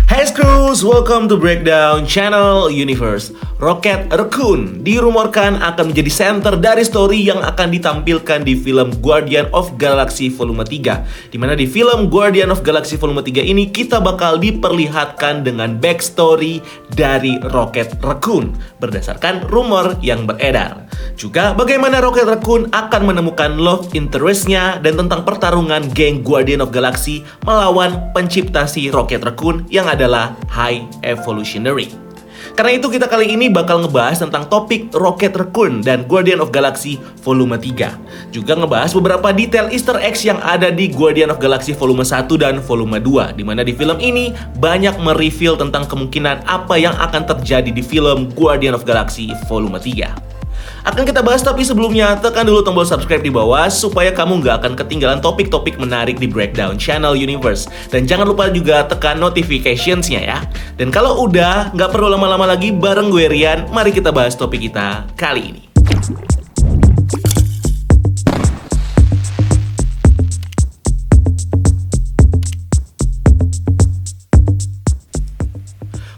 Hey Screws, welcome to Breakdown Channel Universe. Rocket Raccoon dirumorkan akan menjadi center dari story yang akan ditampilkan di film Guardian of Galaxy Volume 3. Dimana di film Guardian of Galaxy Volume 3 ini kita bakal diperlihatkan dengan backstory dari Rocket Raccoon berdasarkan rumor yang beredar. Juga bagaimana Rocket Raccoon akan menemukan love interest-nya dan tentang pertarungan geng Guardian of Galaxy melawan pencipta si Rocket Raccoon yang adalah High Evolutionary. Karena itu kita kali ini bakal ngebahas tentang topik Rocket Raccoon dan Guardian of Galaxy Volume 3. Juga ngebahas beberapa detail Easter eggs yang ada di Guardian of Galaxy Volume 1 dan Volume 2. Dimana di film ini banyak mereveal tentang kemungkinan apa yang akan terjadi di film Guardian of Galaxy Volume 3. Akan kita bahas, tapi sebelumnya tekan dulu tombol subscribe di bawah supaya kamu nggak akan ketinggalan topik-topik menarik di Breakdown Channel Universe. Dan jangan lupa juga tekan notifications-nya ya. Dan kalau udah, nggak perlu lama-lama lagi, bareng gue Rian, mari kita bahas topik kita kali ini.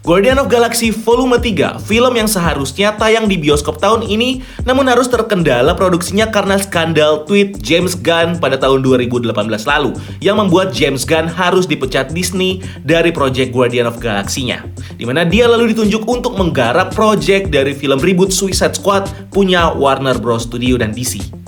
Guardian of Galaxy Volume 3, film yang seharusnya tayang di bioskop tahun ini, namun harus terkendala produksinya karena skandal tweet James Gunn pada tahun 2018 lalu, yang membuat James Gunn harus dipecat Disney dari proyek Guardian of Galaxy-nya. Dimana dia lalu ditunjuk untuk menggarap proyek dari film reboot Suicide Squad punya Warner Bros. Studio dan DC.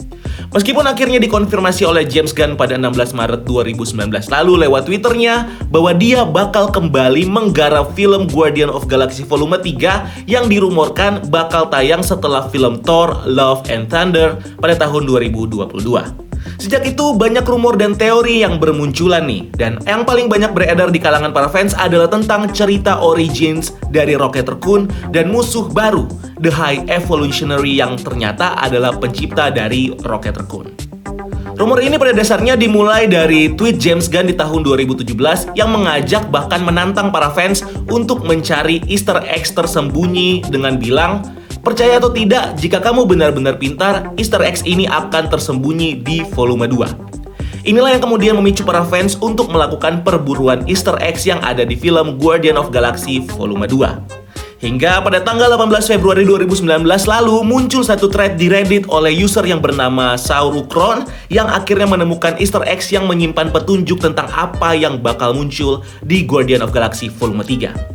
Meskipun akhirnya dikonfirmasi oleh James Gunn pada 16 Maret 2019 lalu lewat Twitternya bahwa dia bakal kembali menggarap film Guardian of Galaxy Volume 3 yang dirumorkan bakal tayang setelah film Thor: Love and Thunder pada tahun 2022. Sejak itu banyak rumor dan teori yang bermunculan nih. Dan yang paling banyak beredar di kalangan para fans adalah tentang cerita origins dari Rocket Raccoon dan musuh baru, The High Evolutionary, yang ternyata adalah pencipta dari Rocket Raccoon. Rumor ini pada dasarnya dimulai dari tweet James Gunn di tahun 2017 yang mengajak bahkan menantang para fans untuk mencari Easter eggs tersembunyi dengan bilang, percaya atau tidak, jika kamu benar-benar pintar, Easter eggs ini akan tersembunyi di volume 2. Inilah yang kemudian memicu para fans untuk melakukan perburuan Easter eggs yang ada di film Guardian of Galaxy Volume 2. Hingga pada tanggal 18 Februari 2019 lalu muncul satu thread di Reddit oleh user yang bernama Saurukron yang akhirnya menemukan Easter eggs yang menyimpan petunjuk tentang apa yang bakal muncul di Guardian of Galaxy Volume 3.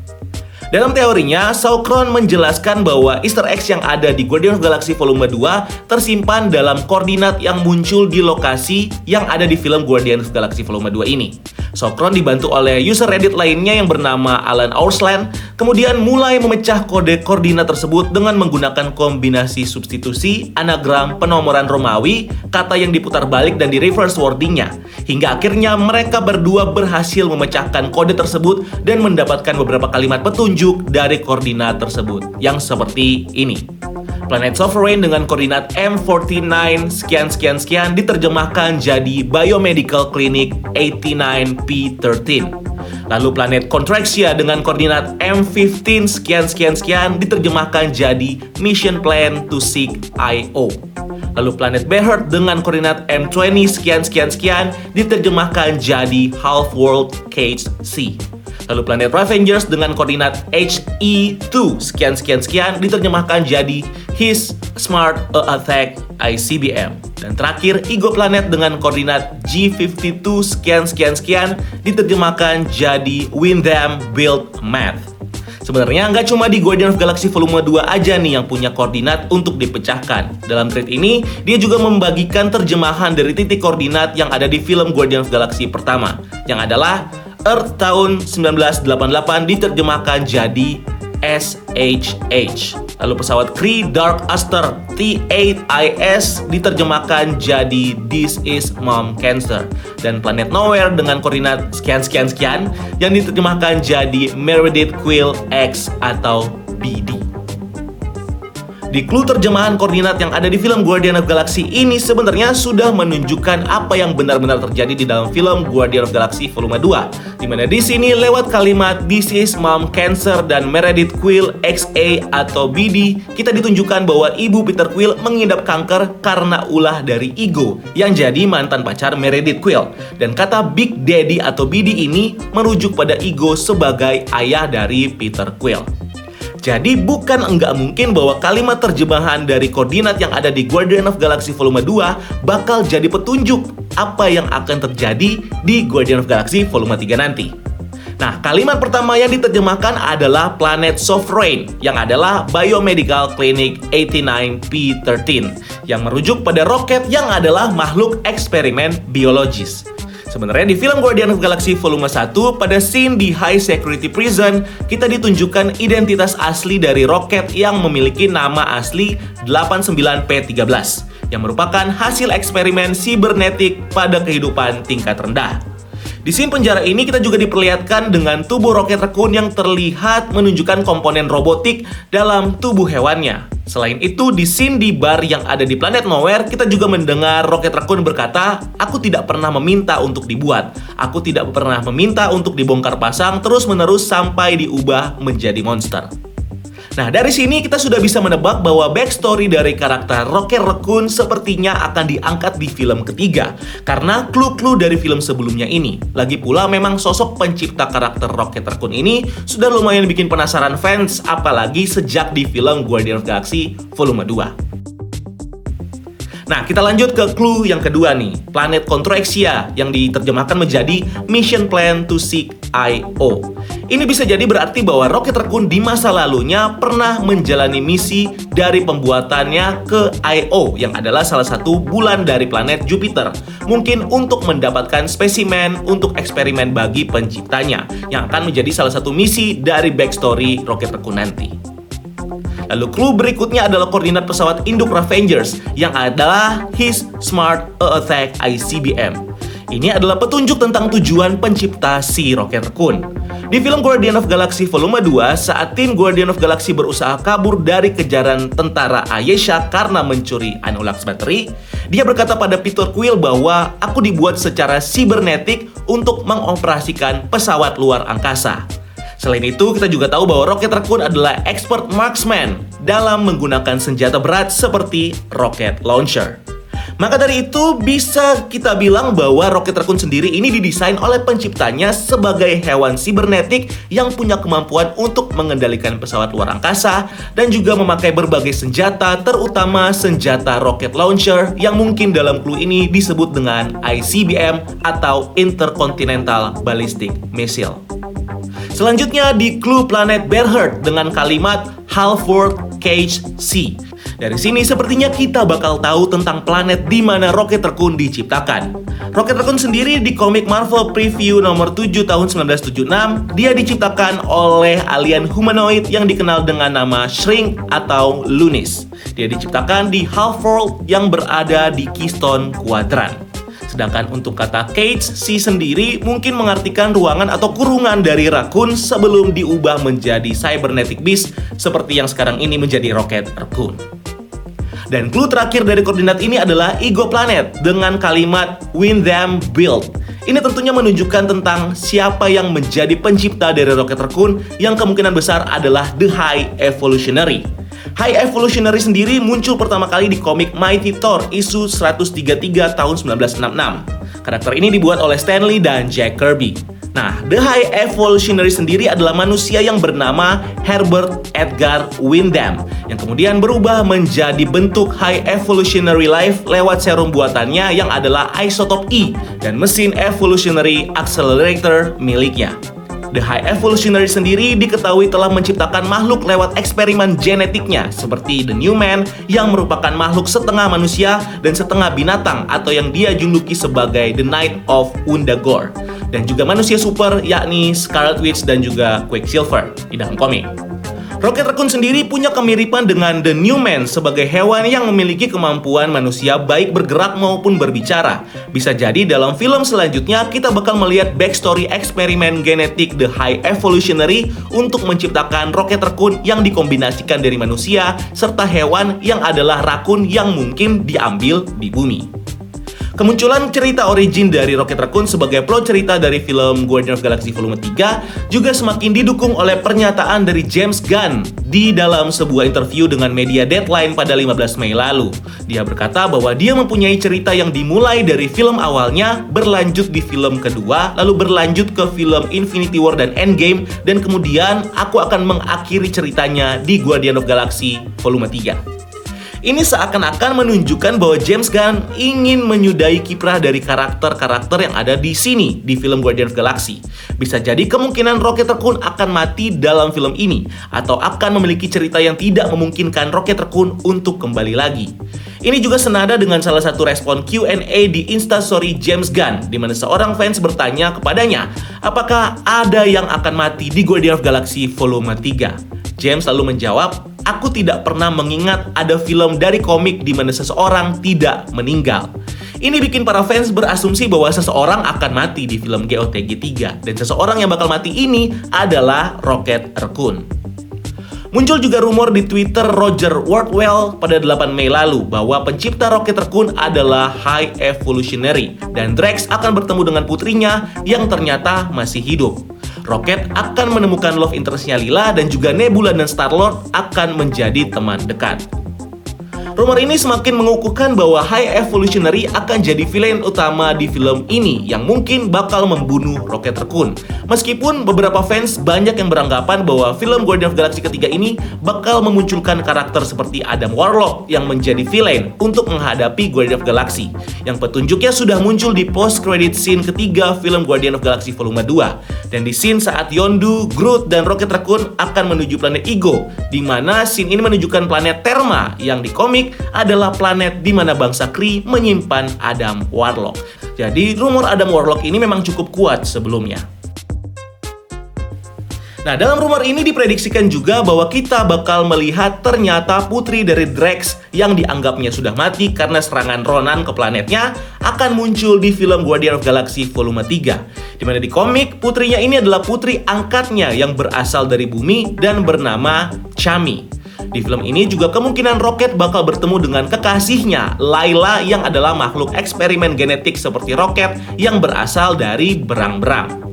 Dalam teorinya, Saukron menjelaskan bahwa Easter eggs yang ada di Guardian of Galaxy Volume 2 tersimpan dalam koordinat yang muncul di lokasi yang ada di film Guardian of Galaxy Volume 2 ini. Saukron dibantu oleh user Reddit lainnya yang bernama Alan Oursland, kemudian mulai memecah kode koordinat tersebut dengan menggunakan kombinasi substitusi, anagram, penomoran Romawi, kata yang diputar balik dan di reverse wordingnya. Hingga akhirnya mereka berdua berhasil memecahkan kode tersebut dan mendapatkan beberapa kalimat petunjuk dari koordinat tersebut yang seperti ini. Planet Sovereign dengan koordinat M49 sekian diterjemahkan jadi Biomedical Clinic 89P13. Lalu planet Contraxia dengan koordinat M15 sekian diterjemahkan jadi Mission Plan to Seek IO. Lalu planet Beheart dengan koordinat M20 sekian diterjemahkan jadi Half World Cage C. Lalu planet Ravengers dengan koordinat HE2 sekian diterjemahkan jadi His Smart Attack ICBM. Dan terakhir, Ego Planet dengan koordinat G52 sekian diterjemahkan jadi Windham Build Math. Sebenarnya nggak cuma di Guardian of Galaxy Volume 2 aja nih yang punya koordinat untuk dipecahkan. Dalam thread ini, dia juga membagikan terjemahan dari titik koordinat yang ada di film Guardian of Galaxy pertama, yang adalah Earth tahun 1988 diterjemahkan jadi SHH. Lalu pesawat Kree Dark Aster T8IS diterjemahkan jadi This is Mom Cancer. Dan planet Nowhere dengan koordinat sekian yang diterjemahkan jadi Meredith Quill X atau BD. Di clue terjemahan koordinat yang ada di film Guardian of Galaxy ini sebenarnya sudah menunjukkan apa yang benar-benar terjadi di dalam film Guardian of Galaxy Volume 2. Dimana di sini lewat kalimat This is Mom Cancer dan Meredith Quill XA atau BD, kita ditunjukkan bahwa ibu Peter Quill mengidap kanker karena ulah dari Ego yang jadi mantan pacar Meredith Quill. Dan kata Big Daddy atau BD ini merujuk pada Ego sebagai ayah dari Peter Quill. Jadi bukan enggak mungkin bahwa kalimat terjemahan dari koordinat yang ada di Guardian of Galaxy Volume 2 bakal jadi petunjuk apa yang akan terjadi di Guardian of Galaxy Volume 3 nanti. Nah, kalimat pertama yang diterjemahkan adalah Planet Sovereign yang adalah Biomedical Clinic 89P13 yang merujuk pada roket yang adalah makhluk eksperimen biologis. Sebenarnya di film Guardian of Galaxy Volume 1, pada scene di High Security Prison, kita ditunjukkan identitas asli dari roket yang memiliki nama asli 89P13, yang merupakan hasil eksperimen sibernetik pada kehidupan tingkat rendah. Di scene penjara ini kita juga diperlihatkan dengan tubuh roket Raccoon yang terlihat menunjukkan komponen robotik dalam tubuh hewannya. Selain itu, di scene di bar yang ada di Planet Nowhere, kita juga mendengar Rocket Raccoon berkata, "Aku tidak pernah meminta untuk dibuat. Aku tidak pernah meminta untuk dibongkar pasang terus-menerus sampai diubah menjadi monster." Nah, dari sini kita sudah bisa menebak bahwa backstory dari karakter Rocket Raccoon sepertinya akan diangkat di film ketiga karena clue-clue dari film sebelumnya ini. Lagi pula memang sosok pencipta karakter Rocket Raccoon ini sudah lumayan bikin penasaran fans, apalagi sejak di film Guardian of Galaxy Volume 2. Nah, kita lanjut ke clue yang kedua nih, Planet Contraxia yang diterjemahkan menjadi Mission Plan to Seek Io. Ini bisa jadi berarti bahwa Rocket Raccoon di masa lalunya pernah menjalani misi dari pembuatannya ke Io yang adalah salah satu bulan dari planet Jupiter. Mungkin untuk mendapatkan spesimen untuk eksperimen bagi penciptanya yang akan menjadi salah satu misi dari backstory Rocket Raccoon nanti. Lalu clue berikutnya adalah koordinat pesawat induk Ravengers yang adalah His Smart Attack ICBM. Ini adalah petunjuk tentang tujuan pencipta si Rocket Raccoon. Di film Guardian of Galaxy Volume 2, saat tim Guardian of Galaxy berusaha kabur dari kejaran tentara Ayesha karena mencuri Anulax Battery, dia berkata pada Peter Quill bahwa aku dibuat secara sibernetik untuk mengoperasikan pesawat luar angkasa. Selain itu, kita juga tahu bahwa Rocket Raccoon adalah expert marksman dalam menggunakan senjata berat seperti rocket launcher. Maka dari itu, bisa kita bilang bahwa Rocket Raccoon sendiri ini didesain oleh penciptanya sebagai hewan sibernetik yang punya kemampuan untuk mengendalikan pesawat luar angkasa dan juga memakai berbagai senjata, terutama senjata rocket launcher yang mungkin dalam clue ini disebut dengan ICBM atau Intercontinental Ballistic Missile. Selanjutnya di clue planet Bearheart dengan kalimat Halford Cage C. Dari sini sepertinya kita bakal tahu tentang planet di mana Rocket Raccoon diciptakan. Rocket Raccoon sendiri di komik Marvel Preview nomor 7 tahun 1976, dia diciptakan oleh alien humanoid yang dikenal dengan nama Shrink atau Lunis. Dia diciptakan di Halfworld yang berada di Keystone Quadrant. Sedangkan untuk kata cage C sendiri mungkin mengartikan ruangan atau kurungan dari Raccoon sebelum diubah menjadi cybernetic beast seperti yang sekarang ini menjadi Rocket Raccoon. Dan clue terakhir dari koordinat ini adalah Ego Planet dengan kalimat Windham Build. Ini tentunya menunjukkan tentang siapa yang menjadi pencipta dari Rocket Raccoon yang kemungkinan besar adalah The High Evolutionary. High Evolutionary sendiri muncul pertama kali di komik Mighty Thor isu 133 tahun 1966. Karakter ini dibuat oleh Stan Lee dan Jack Kirby. Nah, The High Evolutionary sendiri adalah manusia yang bernama Herbert Edgar Windham yang kemudian berubah menjadi bentuk High Evolutionary Life lewat serum buatannya yang adalah isotop E dan mesin Evolutionary Accelerator miliknya. The High Evolutionary sendiri diketahui telah menciptakan makhluk lewat eksperimen genetiknya seperti The New Man yang merupakan makhluk setengah manusia dan setengah binatang atau yang dia juluki sebagai The Knight of Undagore, dan juga manusia super yakni Scarlet Witch dan juga Quicksilver di dalam komik. Rocket Raccoon sendiri punya kemiripan dengan The New Man sebagai hewan yang memiliki kemampuan manusia baik bergerak maupun berbicara. Bisa jadi dalam film selanjutnya kita bakal melihat backstory eksperimen genetik The High Evolutionary untuk menciptakan Rocket Raccoon yang dikombinasikan dari manusia serta hewan yang adalah raccoon yang mungkin diambil di bumi. Kemunculan cerita origin dari Rocket Raccoon sebagai plot cerita dari film Guardians of the Galaxy Volume 3 juga semakin didukung oleh pernyataan dari James Gunn di dalam sebuah interview dengan media Deadline pada 15 Mei lalu. Dia berkata bahwa dia mempunyai cerita yang dimulai dari film awalnya, berlanjut di film kedua, lalu berlanjut ke film Infinity War dan Endgame, dan kemudian aku akan mengakhiri ceritanya di Guardians of the Galaxy Volume 3. Ini seakan-akan menunjukkan bahwa James Gunn ingin menyudahi kiprah dari karakter-karakter yang ada di sini di film Guardians of the Galaxy. Bisa jadi kemungkinan Rocket Raccoon akan mati dalam film ini, atau akan memiliki cerita yang tidak memungkinkan Rocket Raccoon untuk kembali lagi. Ini juga senada dengan salah satu respon Q&A di Instastory James Gunn, di mana seorang fans bertanya kepadanya, apakah ada yang akan mati di Guardians of the Galaxy Volume 3? James lalu menjawab, aku tidak pernah mengingat ada film dari komik di mana seseorang tidak meninggal. Ini bikin para fans berasumsi bahwa seseorang akan mati di film GOTG 3, dan seseorang yang bakal mati ini adalah Rocket Raccoon. Muncul juga rumor di Twitter Roger Wardwell pada 8 Mei lalu bahwa pencipta Rocket Raccoon adalah High Evolutionary, dan Drax akan bertemu dengan putrinya yang ternyata masih hidup. Rocket akan menemukan love interest-nya Lila, dan juga Nebula dan Star-Lord akan menjadi teman dekat. Rumor ini semakin mengukuhkan bahwa High Evolutionary akan jadi villain utama di film ini yang mungkin bakal membunuh Rocket Raccoon. Meskipun beberapa fans banyak yang beranggapan bahwa film Guardians of the Galaxy ketiga ini bakal memunculkan karakter seperti Adam Warlock yang menjadi villain untuk menghadapi Guardians of the Galaxy, yang petunjuknya sudah muncul di post-credit scene ketiga film Guardians of the Galaxy Volume 2. Dan di scene saat Yondu, Groot, dan Rocket Raccoon akan menuju planet Ego, di mana scene ini menunjukkan planet Terma yang di komik adalah planet di mana bangsa Kree menyimpan Adam Warlock. Jadi rumor Adam Warlock ini memang cukup kuat sebelumnya. Nah, dalam rumor ini diprediksikan juga bahwa kita bakal melihat ternyata putri dari Drax yang dianggapnya sudah mati karena serangan Ronan ke planetnya akan muncul di film Guardians of the Galaxy Volume 3. Di mana di komik, putrinya ini adalah putri angkatnya yang berasal dari bumi dan bernama Chami. Di film ini juga kemungkinan Rocket bakal bertemu dengan kekasihnya, Layla, yang adalah makhluk eksperimen genetik seperti Rocket yang berasal dari berang-berang.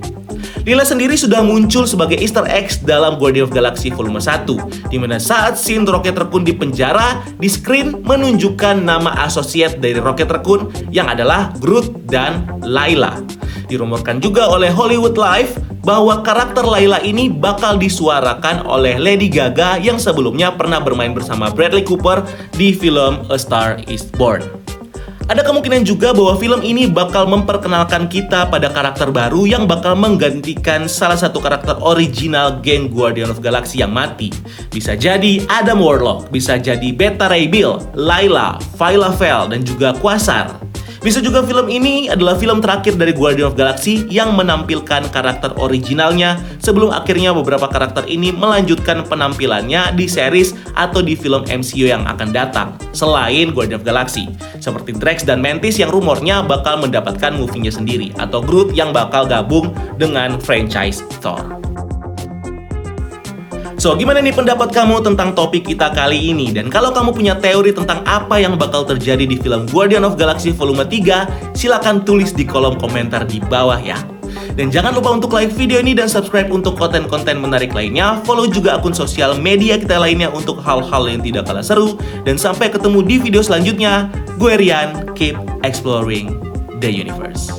Lila sendiri sudah muncul sebagai Easter eggs dalam Guardians of the Galaxy Volume 1, di mana saat scene Rocket Raccoon di penjara, di screen menunjukkan nama associate dari Rocket Raccoon yang adalah Groot dan Layla. Dirumorkan juga oleh Hollywood Life bahwa karakter Layla ini bakal disuarakan oleh Lady Gaga yang sebelumnya pernah bermain bersama Bradley Cooper di film A Star Is Born. Ada kemungkinan juga bahwa film ini bakal memperkenalkan kita pada karakter baru yang bakal menggantikan salah satu karakter original geng Guardians of the Galaxy yang mati. Bisa jadi Adam Warlock, bisa jadi Beta Ray Bill, Layla, Phyla Vell, dan juga Quasar. Bisa juga film ini adalah film terakhir dari Guardians of the Galaxy yang menampilkan karakter originalnya sebelum akhirnya beberapa karakter ini melanjutkan penampilannya di series atau di film MCU yang akan datang selain Guardians of the Galaxy, seperti Drax dan Mantis yang rumornya bakal mendapatkan movie-nya sendiri, atau Groot yang bakal gabung dengan franchise Thor. So, gimana nih pendapat kamu tentang topik kita kali ini? Dan kalau kamu punya teori tentang apa yang bakal terjadi di film Guardians of the Galaxy Volume 3, silakan tulis di kolom komentar di bawah ya. Dan jangan lupa untuk like video ini dan subscribe untuk konten-konten menarik lainnya. Follow juga akun sosial media kita lainnya untuk hal-hal yang tidak kalah seru. Dan sampai ketemu di video selanjutnya. Gue Rian, keep exploring the universe.